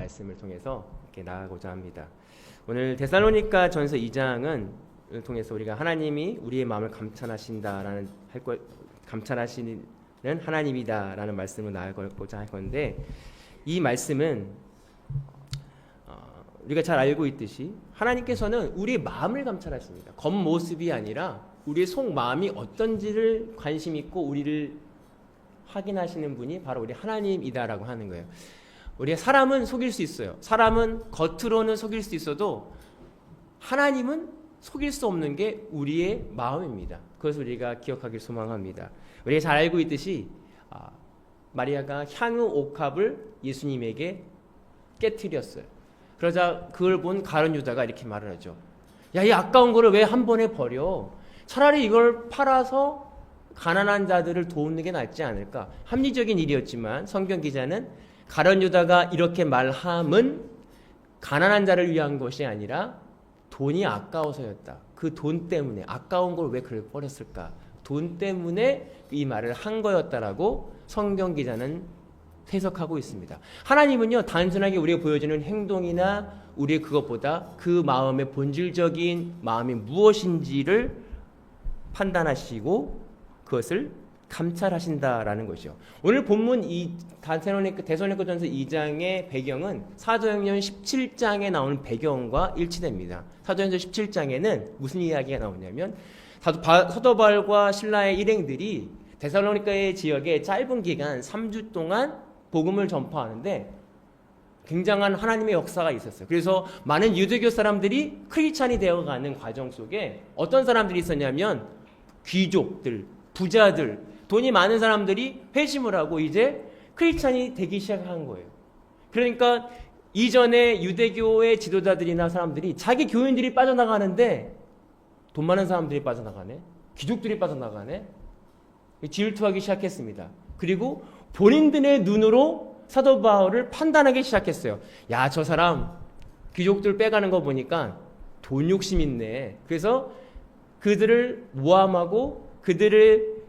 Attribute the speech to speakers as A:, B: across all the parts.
A: 말씀을 통해서 이렇게 나가고자 합니다. 오늘 데살로니가 전서 2장은 통해서 우리가 하나님이 우리의 마음을 감찰하신다라는 감찰하시는 하나님이다라는 말씀을 나아가고자 할 건데, 이 말씀은 우리가 잘 알고 있듯이 하나님께서는 우리의 마음을 감찰하십니다. 겉모습이 아니라 우리의 속마음이 어떤지를 관심 있고 우리를 확인하시는 분이 바로 우리 하나님이다라고 하는 거예요. 우리가 사람은 속일 수 있어요. 사람은 겉으로는 속일 수 있어도 하나님은 속일 수 없는 게 우리의 마음입니다. 그것을 우리가 기억하길 소망합니다. 우리가 잘 알고 있듯이 마리아가 향유 옥합을 예수님에게 깨뜨렸어요. 그러자 그걸 본 가룟 유다가 이렇게 말을 하죠. 야, 이 아까운 거를 왜 한 번에 버려? 차라리 이걸 팔아서 가난한 자들을 도우는 게 낫지 않을까? 합리적인 일이었지만 성경 기자는 가룟 유다가 이렇게 말함은 가난한 자를 위한 것이 아니라 돈이 아까워서였다. 그 돈 때문에, 아까운 걸 왜 그걸 버렸을까? 돈 때문에 이 말을 한 거였다라고 성경 기자는 해석하고 있습니다. 하나님은요, 단순하게 우리가 보여주는 행동이나 우리의 그것보다 그 마음의 본질적인 마음이 무엇인지를 판단하시고 그것을 감찰하신다라는 것이죠. 오늘 본문 이 데살로니가전서 2장의 배경은 사도행전 17장에 나오는 배경과 일치됩니다. 사도행전 17장에는 무슨 이야기가 나오냐면 사도 바울과 신라의 일행들이 데살로니가의 지역에 짧은 기간 3주 동안 복음을 전파하는데 굉장한 하나님의 역사가 있었어요. 그래서 많은 유대교 사람들이 크리스찬이 되어가는 과정 속에 어떤 사람들이 있었냐면 귀족들, 부자들, 돈이 많은 사람들이 회심을 하고 이제 크리스찬이 되기 시작한 거예요. 그러니까 이전에 유대교의 지도자들이나 사람들이 자기 교인들이 빠져나가는데 돈 많은 사람들이 빠져나가네, 귀족들이 빠져나가네, 질투하기 시작했습니다. 그리고 본인들의 눈으로 사도 바울을 판단하기 시작했어요. 야, 저 사람 귀족들 빼가는 거 보니까 돈 욕심 있네. 그래서 그들을 모함하고 그들을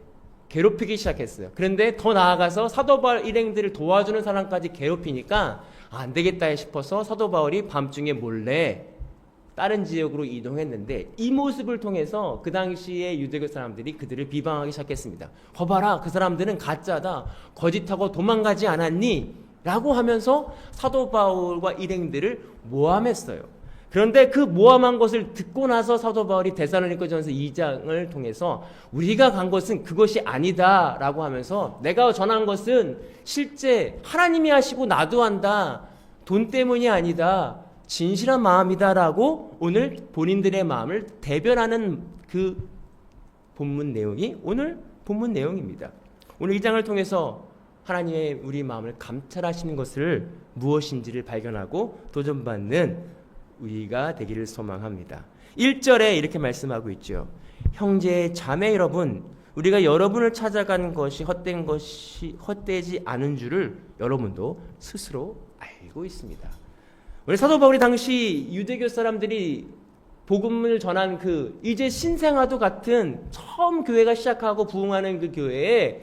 A: 괴롭히기 시작했어요. 그런데 더 나아가서 사도 바울 일행들을 도와주는 사람까지 괴롭히니까 안 되겠다 싶어서 사도 바울이 밤중에 몰래 다른 지역으로 이동했는데, 이 모습을 통해서 그 당시에 유대교 사람들이 그들을 비방하기 시작했습니다. 봐라, 그 사람들은 가짜다, 거짓하고 도망가지 않았니? 라고 하면서 사도 바울과 일행들을 모함했어요. 그런데 그 모함한 것을 듣고 나서 사도 바울이 데살로니가전서 2장을 통해서 우리가 간 것은 그것이 아니다 라고 하면서, 내가 전한 것은 실제 하나님이 하시고 나도 한다, 돈 때문이 아니다, 진실한 마음이다라고 오늘 본인들의 마음을 대변하는 그 본문 내용이 오늘 본문 내용입니다. 오늘 이 장을 통해서 하나님의 우리 마음을 감찰하시는 것을 무엇인지를 발견하고 도전받는 우리가 되기를 소망합니다. 1절에 이렇게 말씀하고 있죠. 형제 자매 여러분, 우리가 여러분을 찾아간 것이 헛되지 않은 줄을 여러분도 스스로 알고 있습니다. 우리 사도 바울이 당시 유대교 사람들이 복음을 전한 그 이제 신생아도 같은 처음 교회가 시작하고 부흥하는 그 교회에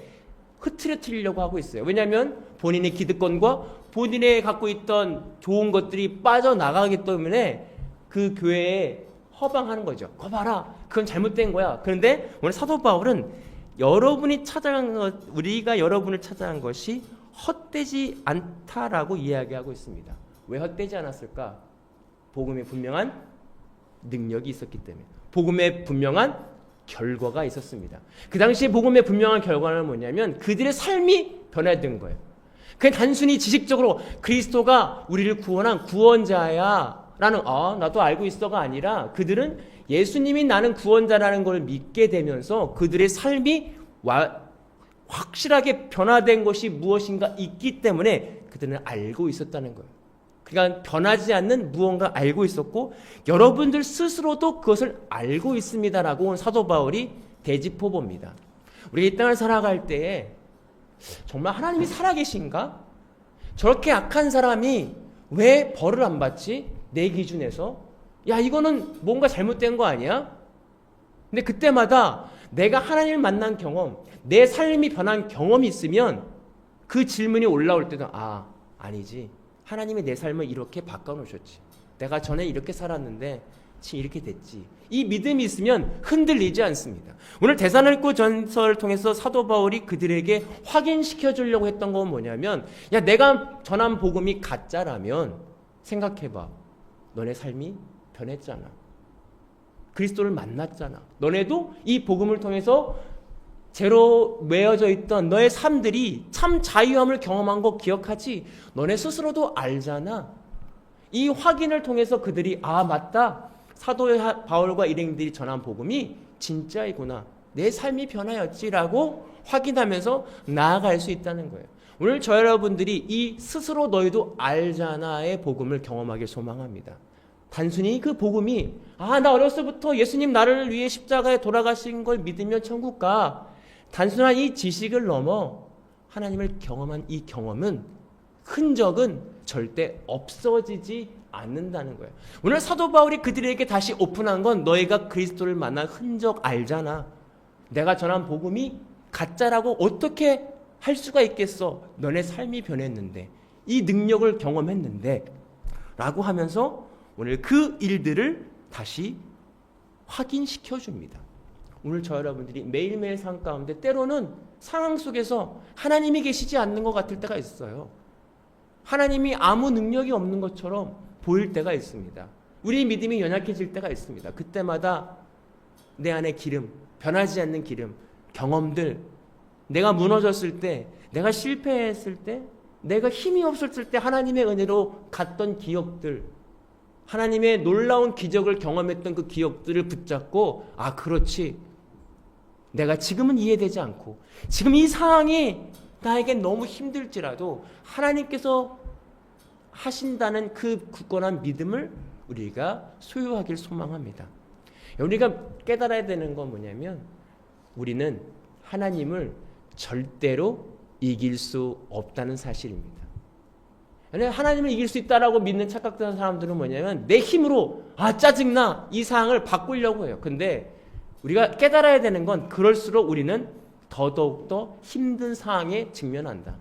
A: 흐트러뜨리려고 하고 있어요. 왜냐하면 본인의 기득권과 본인의 갖고 있던 좋은 것들이 빠져나가기 때문에 그 교회에 허방하는 거죠. 봐라, 그건 잘못된 거야. 그런데 오늘 사도 바울은 우리가 여러분을 찾아간 것이 헛되지 않다라고 이야기하고 있습니다. 왜 헛되지 않았을까? 복음에 분명한 능력이 있었기 때문에, 복음에 분명한 결과가 있었습니다. 그 당시에 복음의 분명한 결과는 뭐냐면 그들의 삶이 변화된 거예요. 그냥 단순히 지식적으로 그리스도가 우리를 구원한 구원자야 라는 나도 알고 있어가 아니라, 그들은 예수님이 나는 구원자라는 걸 믿게 되면서 그들의 삶이 확실하게 변화된 것이 무엇인가 있기 때문에 그들은 알고 있었다는 거예요. 그러니까 변하지 않는 무언가 알고 있었고, 여러분들 스스로도 그것을 알고 있습니다라고 사도 바울이 되짚어 봅니다. 우리가 이 땅을 살아갈 때에 정말 하나님이 살아계신가? 저렇게 악한 사람이 왜 벌을 안 받지? 내 기준에서 야, 이거는 뭔가 잘못된 거 아니야? 근데 그때마다 내가 하나님을 만난 경험, 내 삶이 변한 경험이 있으면 그 질문이 올라올 때도 아니지, 하나님이 내 삶을 이렇게 바꿔놓으셨지. 내가 전에 이렇게 살았는데 지금 이렇게 됐지. 이 믿음이 있으면 흔들리지 않습니다. 오늘 데살로니가 전서를 통해서 사도 바울이 그들에게 확인시켜 주려고 했던 건 뭐냐면, 야, 내가 전한 복음이 가짜라면 생각해봐. 너네 삶이 변했잖아. 그리스도를 만났잖아. 너네도 이 복음을 통해서 죄로 매여져 있던 너의 삶들이 참 자유함을 경험한 거 기억하지? 너네 스스로도 알잖아. 이 확인을 통해서 그들이 아, 맞다. 사도 바울과 일행들이 전한 복음이 진짜이구나. 내 삶이 변하였지라고 확인하면서 나아갈 수 있다는 거예요. 오늘 저 여러분들이 이 스스로 너희도 알잖아의 복음을 경험하길 소망합니다. 단순히 그 복음이 아, 나 어렸을 때부터 예수님 나를 위해 십자가에 돌아가신 걸 믿으면 천국 가. 단순한 이 지식을 넘어 하나님을 경험한 이 경험은 흔적은 절대 없어지지 않는다는 거예요. 오늘 사도 바울이 그들에게 다시 오픈한 건 너희가 그리스도를 만난 흔적 알잖아. 내가 전한 복음이 가짜라고 어떻게 할 수가 있겠어. 너네 삶이 변했는데 이 능력을 경험했는데 라고 하면서 오늘 그 일들을 다시 확인시켜 줍니다. 오늘 저 여러분들이 매일매일 삶 가운데 때로는 상황 속에서 하나님이 계시지 않는 것 같을 때가 있어요. 하나님이 아무 능력이 없는 것처럼 보일 때가 있습니다. 우리 믿음이 연약해질 때가 있습니다. 그때마다 내 안에 기름, 변하지 않는 기름, 경험들, 내가 무너졌을 때, 내가 실패했을 때, 내가 힘이 없었을 때 하나님의 은혜로 갔던 기억들, 하나님의 놀라운 기적을 경험했던 그 기억들을 붙잡고 아, 그렇지. 내가 지금은 이해되지 않고 지금 이 상황이 나에겐 너무 힘들지라도 하나님께서 하신다는 그 굳건한 믿음을 우리가 소유하길 소망합니다. 우리가 깨달아야 되는 건 뭐냐면 우리는 하나님을 절대로 이길 수 없다는 사실입니다. 하나님을 이길 수 있다라고 믿는 착각하는 사람들은 뭐냐면 내 힘으로 아, 짜증나 이 상황을 바꾸려고 해요. 근데 우리가 깨달아야 되는 건 그럴수록 우리는 더더욱더 힘든 상황에 직면한다.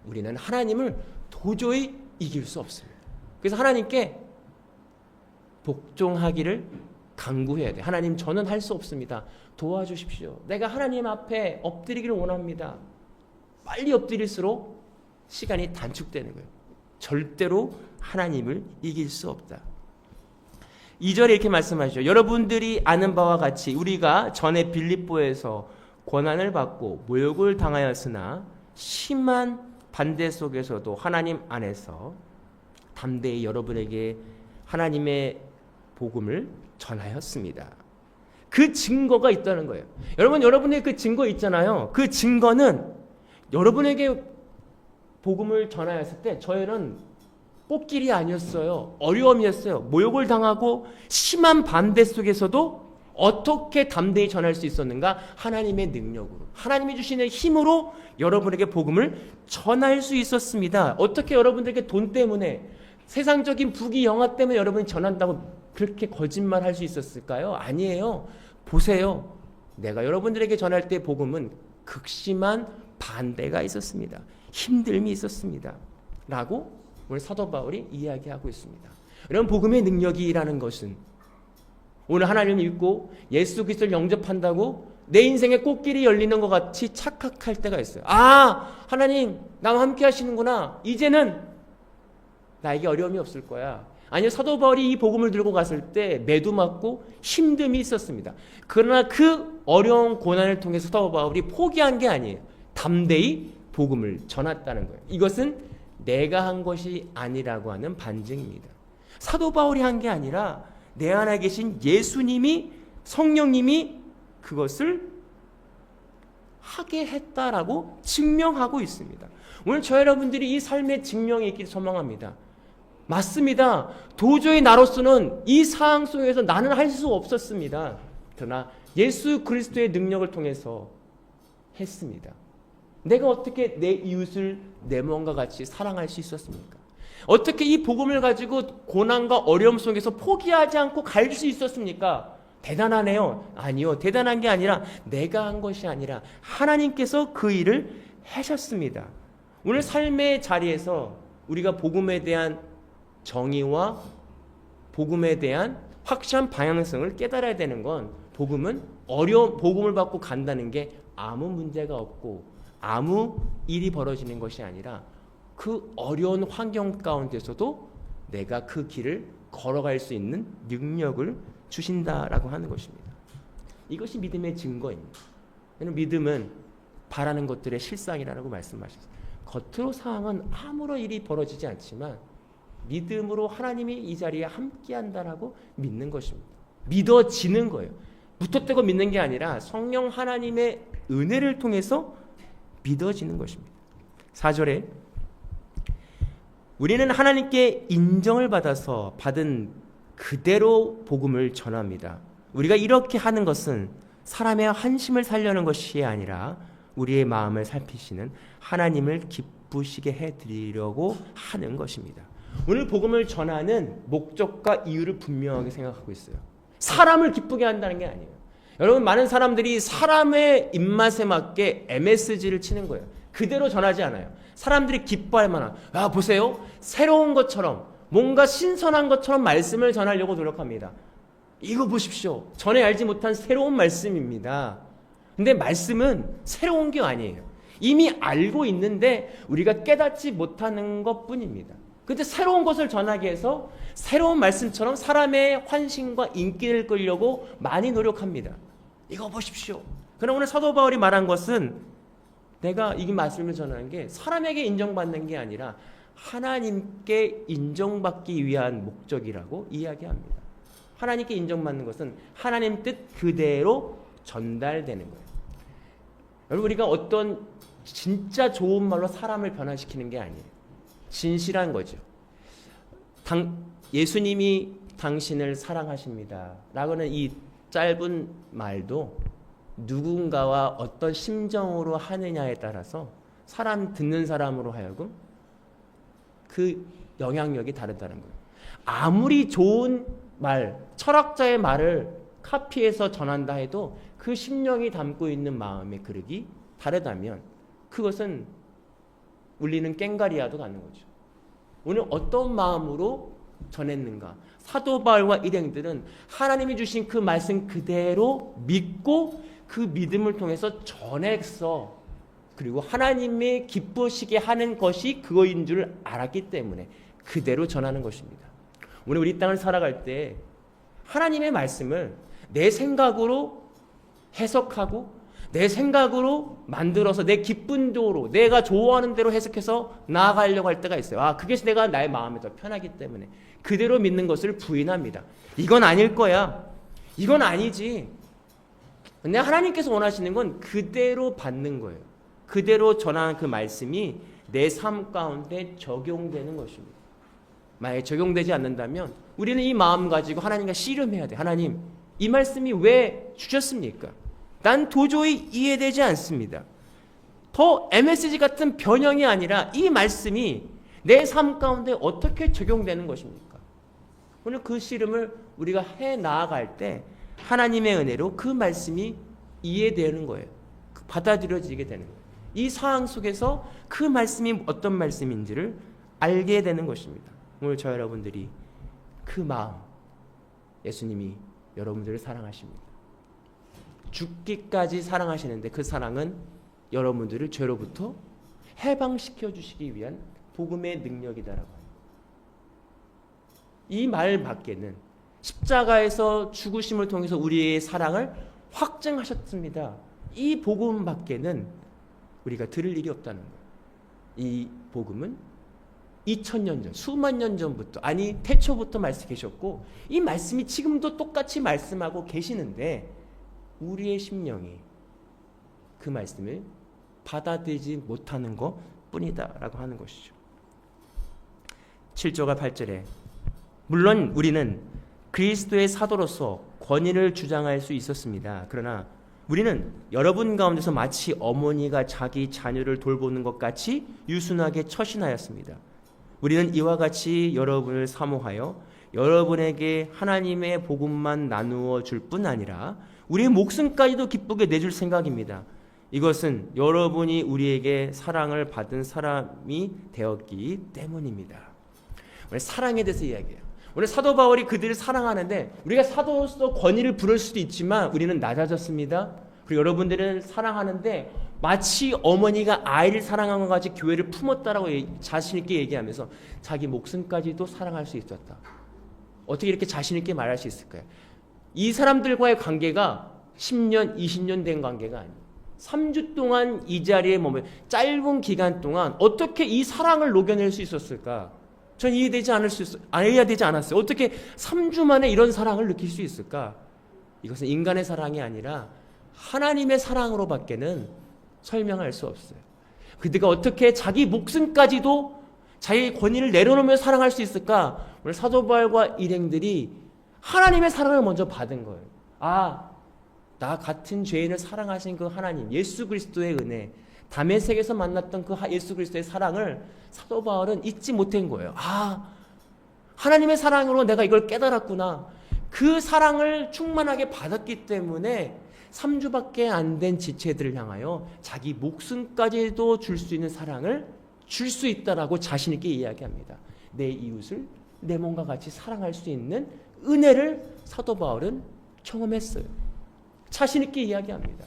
A: 우리는 하나님을 도저히 이길 수 없습니다. 그래서 하나님께 복종하기를 간구해야 돼. 하나님, 저는 할 수 없습니다. 도와주십시오. 내가 하나님 앞에 엎드리기를 원합니다. 빨리 엎드릴수록 시간이 단축되는 거예요. 절대로 하나님을 이길 수 없다. 2절에 이렇게 말씀하시죠. 여러분들이 아는 바와 같이 우리가 전에 빌립보에서 고난을 받고 모욕을 당하였으나 심한 반대 속에서도 하나님 안에서 담대히 여러분에게 하나님의 복음을 전하였습니다. 그 증거가 있다는 거예요. 여러분의 그 증거 있잖아요. 그 증거는 여러분에게 복음을 전하였을 때 저희는 꽃길이 아니었어요. 어려움이었어요. 모욕을 당하고 심한 반대 속에서도 어떻게 담대히 전할 수 있었는가? 하나님의 능력으로, 하나님이 주시는 힘으로 여러분에게 복음을 전할 수 있었습니다. 어떻게 여러분들에게 돈 때문에, 세상적인 부귀 영화 때문에 여러분이 전한다고 그렇게 거짓말할 수 있었을까요? 아니에요. 보세요. 내가 여러분들에게 전할 때 복음은 극심한 반대가 있었습니다. 힘듦이 있었습니다. 라고 오늘 사도 바울이 이야기하고 있습니다. 이런 복음의 능력이라는 것은 오늘 하나님을 믿고 예수 그리스도를 영접한다고 내 인생에 꽃길이 열리는 것 같이 착각할 때가 있어요. 아, 하나님 나와 함께 하시는구나. 이제는 나에게 어려움이 없을 거야. 아니요, 사도 바울이 이 복음을 들고 갔을 때 매도 맞고 힘듦이 있었습니다. 그러나 그 어려운 고난을 통해서 사도 바울이 포기한 게 아니에요. 담대히 복음을 전했다는 거예요. 이것은 내가 한 것이 아니라고 하는 반증입니다. 사도 바울이 한 게 아니라 내 안에 계신 예수님이, 성령님이 그것을 하게 했다라고 증명하고 있습니다. 오늘 저 여러분들이 이 삶의 증명이 있기를 소망합니다. 맞습니다. 도저히 나로서는 이 상황 속에서 나는 할 수 없었습니다. 그러나 예수 그리스도의 능력을 통해서 했습니다. 내가 어떻게 내 이웃을 내 몸과 같이 사랑할 수 있었습니까? 어떻게 이 복음을 가지고 고난과 어려움 속에서 포기하지 않고 갈 수 있었습니까? 대단하네요. 아니요. 대단한 게 아니라 내가 한 것이 아니라 하나님께서 그 일을 하셨습니다. 오늘 삶의 자리에서 우리가 복음에 대한 정의와 복음에 대한 확실한 방향성을 깨달아야 되는 건 복음을 받고 간다는 게 아무 문제가 없고 아무 일이 벌어지는 것이 아니라 그 어려운 환경 가운데서도 내가 그 길을 걸어갈 수 있는 능력을 주신다라고 하는 것입니다. 이것이 믿음의 증거입니다. 믿음은 바라는 것들의 실상이라고 말씀하셨어요. 겉으로 상황은 아무런 일이 벌어지지 않지만 믿음으로 하나님이 이 자리에 함께한다라고 믿는 것입니다. 믿어지는 거예요. 무턱대고 믿는 게 아니라 성령 하나님의 은혜를 통해서 믿어지는 것입니다. 4절에 우리는 하나님께 인정을 받아서 받은 그대로 복음을 전합니다. 우리가 이렇게 하는 것은 사람의 한심을 살려는 것이 아니라 우리의 마음을 살피시는 하나님을 기쁘시게 해드리려고 하는 것입니다. 오늘 복음을 전하는 목적과 이유를 분명하게 생각하고 있어요. 사람을 기쁘게 한다는 게 아니에요. 여러분, 많은 사람들이 사람의 입맛에 맞게 MSG를 치는 거예요. 그대로 전하지 않아요. 사람들이 기뻐할 만한, 보세요, 새로운 것처럼 뭔가 신선한 것처럼 말씀을 전하려고 노력합니다. 이거 보십시오. 전에 알지 못한 새로운 말씀입니다. 근데 말씀은 새로운 게 아니에요. 이미 알고 있는데 우리가 깨닫지 못하는 것뿐입니다. 근데 새로운 것을 전하기 위해서 새로운 말씀처럼 사람의 환심과 인기를 끌려고 많이 노력합니다. 이거 보십시오. 그러나 오늘 사도 바울이 말한 것은 내가 이 말씀을 전하는 게 사람에게 인정받는 게 아니라 하나님께 인정받기 위한 목적이라고 이야기합니다. 하나님께 인정받는 것은 하나님 뜻 그대로 전달되는 거예요. 여러분, 우리가 어떤 진짜 좋은 말로 사람을 변화시키는 게 아니에요. 진실한 거죠. 예수님이 당신을 사랑하십니다 라고는 이 짧은 말도 누군가와 어떤 심정으로 하느냐에 따라서 듣는 사람으로 하여금 그 영향력이 다르다는 거예요. 아무리 좋은 말, 철학자의 말을 카피해서 전한다 해도 그 심령이 담고 있는 마음의 그릇이 다르다면 그것은 울리는 꽹과리와도 같는 거죠. 오늘 어떤 마음으로 전했는가? 사도 바울과 일행들은 하나님이 주신 그 말씀 그대로 믿고 그 믿음을 통해서 전했어. 그리고 하나님의 기쁘시게 하는 것이 그거인 줄 알았기 때문에 그대로 전하는 것입니다. 오늘 우리 땅을 살아갈 때 하나님의 말씀을 내 생각으로 해석하고 내 생각으로 만들어서 내 기쁜 도로 내가 좋아하는 대로 해석해서 나아가려고 할 때가 있어요. 그게 내가 나의 마음에 더 편하기 때문에 그대로 믿는 것을 부인합니다. 이건 아닐 거야. 이건 아니지. 근데 하나님께서 원하시는 건 그대로 받는 거예요. 그대로 전하는 그 말씀이 내 삶 가운데 적용되는 것입니다. 만약에 적용되지 않는다면 우리는 이 마음 가지고 하나님과 씨름해야 돼. 하나님, 이 말씀이 왜 주셨습니까? 난 도저히 이해되지 않습니다. 더 MSG 같은 변형이 아니라 이 말씀이 내 삶 가운데 어떻게 적용되는 것입니까? 오늘 그 씨름을 우리가 해 나아갈 때 하나님의 은혜로 그 말씀이 이해되는 거예요. 받아들여지게 되는 거예요. 이 상황 속에서 그 말씀이 어떤 말씀인지를 알게 되는 것입니다. 오늘 저 여러분들이 그 마음, 예수님이 여러분들을 사랑하십니다. 죽기까지 사랑하시는데 그 사랑은 여러분들을 죄로부터 해방시켜 주시기 위한 복음의 능력이다라고 합니다. 이 말 밖에는 십자가에서 죽으심을 통해서 우리의 사랑을 확증하셨습니다. 이 복음 밖에는 우리가 들을 일이 없다는 거예요. 이 복음은 2000년 전, 수만 년 전부터, 아니 태초부터 말씀하셨고 이 말씀이 지금도 똑같이 말씀하고 계시는데 우리의 심령이 그 말씀을 받아들이지 못하는 것 뿐이다 라고 하는 것이죠. 7절과 8절에 물론 우리는 그리스도의 사도로서 권위를 주장할 수 있었습니다. 그러나 우리는 여러분 가운데서 마치 어머니가 자기 자녀를 돌보는 것 같이 유순하게 처신하였습니다. 우리는 이와 같이 여러분을 사모하여 여러분에게 하나님의 복음만 나누어 줄 뿐 아니라 우리의 목숨까지도 기쁘게 내줄 생각입니다. 이것은 여러분이 우리에게 사랑을 받은 사람이 되었기 때문입니다. 오늘 사랑에 대해서 이야기해요. 오늘 사도 바울이 그들을 사랑하는데 우리가 사도로서 권위를 부를 수도 있지만 우리는 낮아졌습니다. 그리고 여러분들은 사랑하는데 마치 어머니가 아이를 사랑한 것 같이 교회를 품었다라고 자신 있게 얘기하면서 자기 목숨까지도 사랑할 수 있었다. 어떻게 이렇게 자신 있게 말할 수 있을까요? 이 사람들과의 관계가 10년, 20년 된 관계가 아니에요. 3주 동안 이 자리에 머물 짧은 기간 동안 어떻게 이 사랑을 녹여낼 수 있었을까? 전 이해되지 않았어요. 어떻게 3주 만에 이런 사랑을 느낄 수 있을까? 이것은 인간의 사랑이 아니라 하나님의 사랑으로 밖에는 설명할 수 없어요. 그들가 어떻게 자기 목숨까지도 자기 권위를 내려놓으며 사랑할 수 있을까? 오늘 사도 바울과 일행들이 하나님의 사랑을 먼저 받은 거예요. 나 같은 죄인을 사랑하신 그 하나님, 예수 그리스도의 은혜, 다메섹에서 만났던 그 예수 그리스도의 사랑을 사도 바울은 잊지 못한 거예요. 하나님의 사랑으로 내가 이걸 깨달았구나. 그 사랑을 충만하게 받았기 때문에 3주밖에 안 된 지체들을 향하여 자기 목숨까지도 줄 수 있는 사랑을 줄 수 있다라고 자신 있게 이야기합니다. 내 이웃을 내 몸과 같이 사랑할 수 있는 은혜를 사도 바울은 경험했어요. 자신 있게 이야기합니다.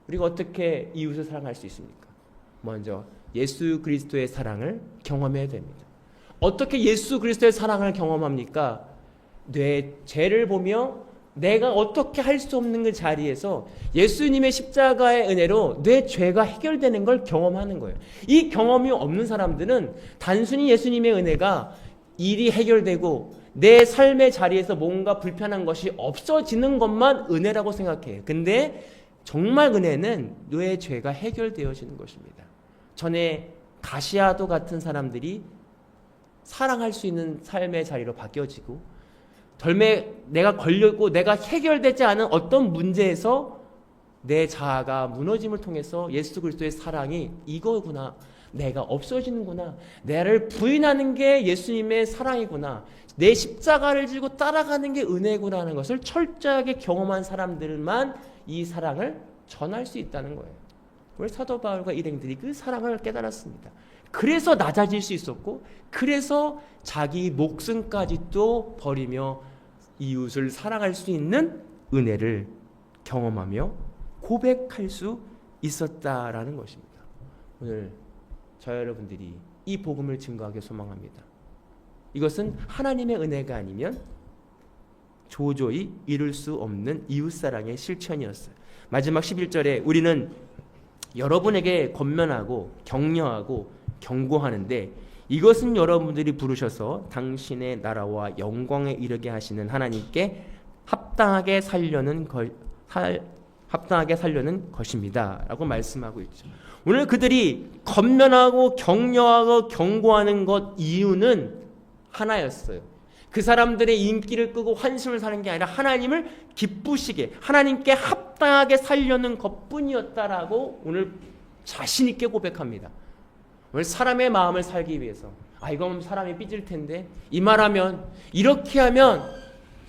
A: 우리가 어떻게 이웃을 사랑할 수 있습니까? 먼저 예수 그리스도의 사랑을 경험해야 됩니다. 어떻게 예수 그리스도의 사랑을 경험합니까? 내 죄를 보며 내가 어떻게 할 수 없는 그 자리에서 예수님의 십자가의 은혜로 내 죄가 해결되는 걸 경험하는 거예요. 이 경험이 없는 사람들은 단순히 예수님의 은혜가 일이 해결되고 내 삶의 자리에서 뭔가 불편한 것이 없어지는 것만 은혜라고 생각해요. 근데 정말 은혜는 너의 죄가 해결되어지는 것입니다. 전에 가시아도 같은 사람들이 사랑할 수 있는 삶의 자리로 바뀌어지고 덜매 내가 걸렸고 내가 해결되지 않은 어떤 문제에서 내 자아가 무너짐을 통해서 예수 그리스도의 사랑이 이거구나. 내가 없어지는구나. 나를 부인하는 게 예수님의 사랑이구나. 내 십자가를 지고 따라가는 게 은혜구나 하는 것을 철저하게 경험한 사람들만 이 사랑을 전할 수 있다는 거예요. 우리 사도 바울과 일행들이 그 사랑을 깨달았습니다. 그래서 낮아질 수 있었고 그래서 자기 목숨까지도 버리며 이웃을 사랑할 수 있는 은혜를 경험하며 고백할 수 있었다라는 것입니다. 오늘 저 여러분들이 이 복음을 증거하기 소망합니다. 이것은 하나님의 은혜가 아니면 도저히 이룰 수 없는 이웃사랑의 실천이었어요. 마지막 11절에 우리는 여러분에게 권면하고 격려하고 경고하는데 이것은 여러분들이 부르셔서 당신의 나라와 영광에 이르게 하시는 하나님께 합당하게 살려는 것입니다. 라고 말씀하고 있죠. 오늘 그들이 권면하고 격려하고 경고하는 것 이유는 하나였어요. 그 사람들의 인기를 끄고 환심을 사는 게 아니라 하나님을 기쁘시게 하나님께 합당하게 살려는 것뿐이었다라고 오늘 자신 있게 고백합니다. 오늘 사람의 마음을 살기 위해서 이건 사람이 삐질 텐데 이 말하면 이렇게 하면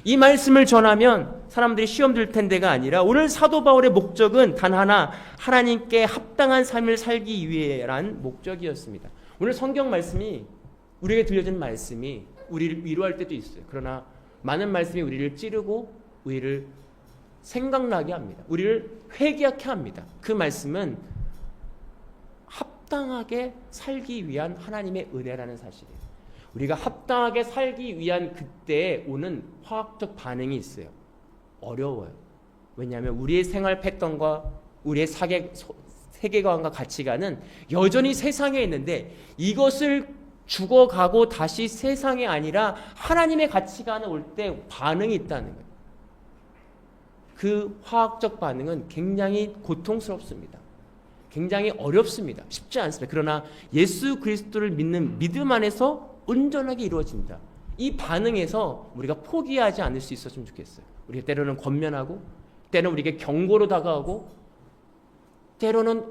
A: 이 말씀을 전하면 사람들이 시험 들 텐데가 아니라 오늘 사도 바울의 목적은 단 하나 하나님께 합당한 삶을 살기 위해란 목적이었습니다. 오늘 성경 말씀이 우리에게 들려진 말씀이 우리를 위로할 때도 있어요. 그러나 많은 말씀이 우리를 찌르고 우리를 생각나게 합니다. 우리를 회개하게 합니다. 그 말씀은 합당하게 살기 위한 하나님의 은혜라는 사실이에요. 우리가 합당하게 살기 위한 그때에 오는 화학적 반응이 있어요. 어려워요. 왜냐하면 우리의 생활 패턴과 우리의 세계관과 가치관은 여전히 세상에 있는데 이것을 죽어가고 다시 세상이 아니라 하나님의 가치관에 올 때 반응이 있다는 거예요. 그 화학적 반응은 굉장히 고통스럽습니다. 굉장히 어렵습니다. 쉽지 않습니다. 그러나 예수 그리스도를 믿는 믿음 안에서 온전하게 이루어진다. 이 반응에서 우리가 포기하지 않을 수 있었으면 좋겠어요. 우리가 때로는 권면하고 때로는 우리에게 경고로 다가오고 때로는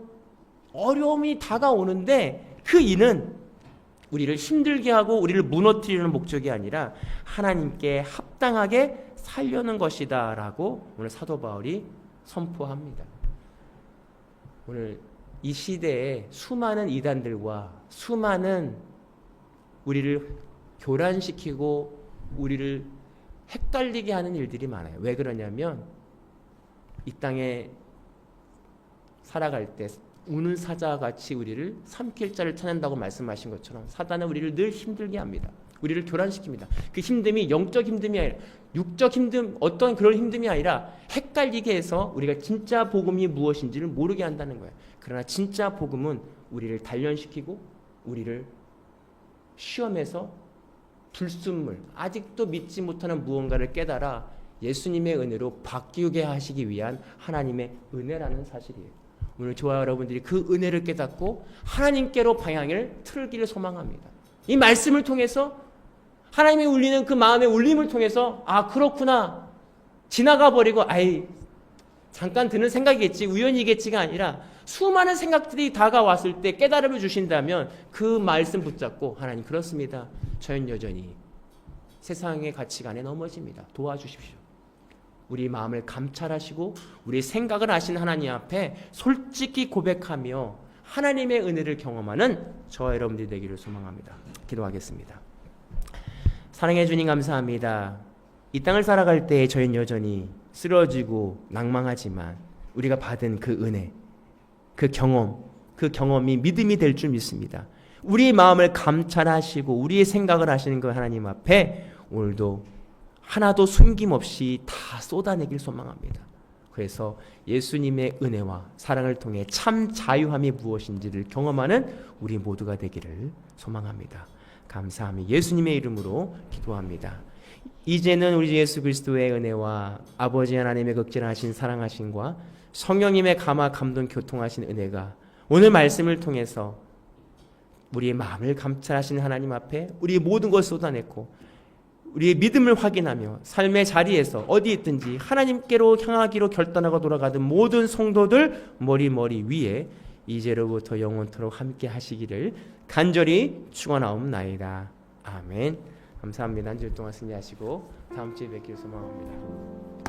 A: 어려움이 다가오는데 그 이는 우리를 힘들게 하고 우리를 무너뜨리는 목적이 아니라 하나님께 합당하게 살려는 것이다 라고 오늘 사도 바울이 선포합니다. 오늘 이 시대에 수많은 이단들과 수많은 우리를 교란시키고 우리를 헷갈리게 하는 일들이 많아요. 왜 그러냐면 이 땅에 살아갈 때 우는 사자같이 우리를 삼킬 자를 찾는다고 말씀하신 것처럼 사단은 우리를 늘 힘들게 합니다. 우리를 교란시킵니다. 그 힘듦이 영적 힘듦이 아니라 육적 힘듦, 어떤 그런 힘듦이 아니라 헷갈리게 해서 우리가 진짜 복음이 무엇인지를 모르게 한다는 거예요. 그러나 진짜 복음은 우리를 단련시키고 우리를 시험에서 불순물, 아직도 믿지 못하는 무언가를 깨달아 예수님의 은혜로 바뀌게 하시기 위한 하나님의 은혜라는 사실이에요. 오늘 저와 여러분들이 그 은혜를 깨닫고 하나님께로 방향을 틀기를 소망합니다. 이 말씀을 통해서 하나님이 울리는 그 마음의 울림을 통해서 아 그렇구나 지나가 버리고 아이 잠깐 드는 생각이겠지 우연이겠지가 아니라 수많은 생각들이 다가왔을 때 깨달음을 주신다면 그 말씀 붙잡고 하나님 그렇습니다. 저는 여전히 세상의 가치관에 넘어집니다. 도와주십시오. 우리 마음을 감찰하시고 우리 생각을 아신 하나님 앞에 솔직히 고백하며 하나님의 은혜를 경험하는 저와 여러분들이 되기를 소망합니다. 기도하겠습니다. 사랑해 주님 감사합니다. 이 땅을 살아갈 때 저희는 여전히 쓰러지고 낭망하지만 우리가 받은 그 은혜, 그 경험이 믿음이 될 줄 믿습니다. 우리의 마음을 감찰하시고 우리의 생각을 하시는 그 하나님 앞에 오늘도 하나도 숨김없이 다 쏟아내길 소망합니다. 그래서 예수님의 은혜와 사랑을 통해 참 자유함이 무엇인지를 경험하는 우리 모두가 되기를 소망합니다. 감사하며 예수님의 이름으로 기도합니다. 이제는 우리 예수 그리스도의 은혜와 아버지 하나님의 극진하신 사랑하심과 성령님의 감화 감동 교통하신 은혜가 오늘 말씀을 통해서 우리의 마음을 감찰하시는 하나님 앞에 우리의 모든 것을 쏟아냈고 우리의 믿음을 확인하며 삶의 자리에서 어디 있든지 하나님께로 향하기로 결단하고 돌아가던 모든 성도들 머리 위에 이제로부터 영원토록 함께 하시기를 간절히 축원하옵나이다. 아멘. 감사합니다. 한 주일 동안 승리하시고 다음 주에 뵙기를 소망합니다.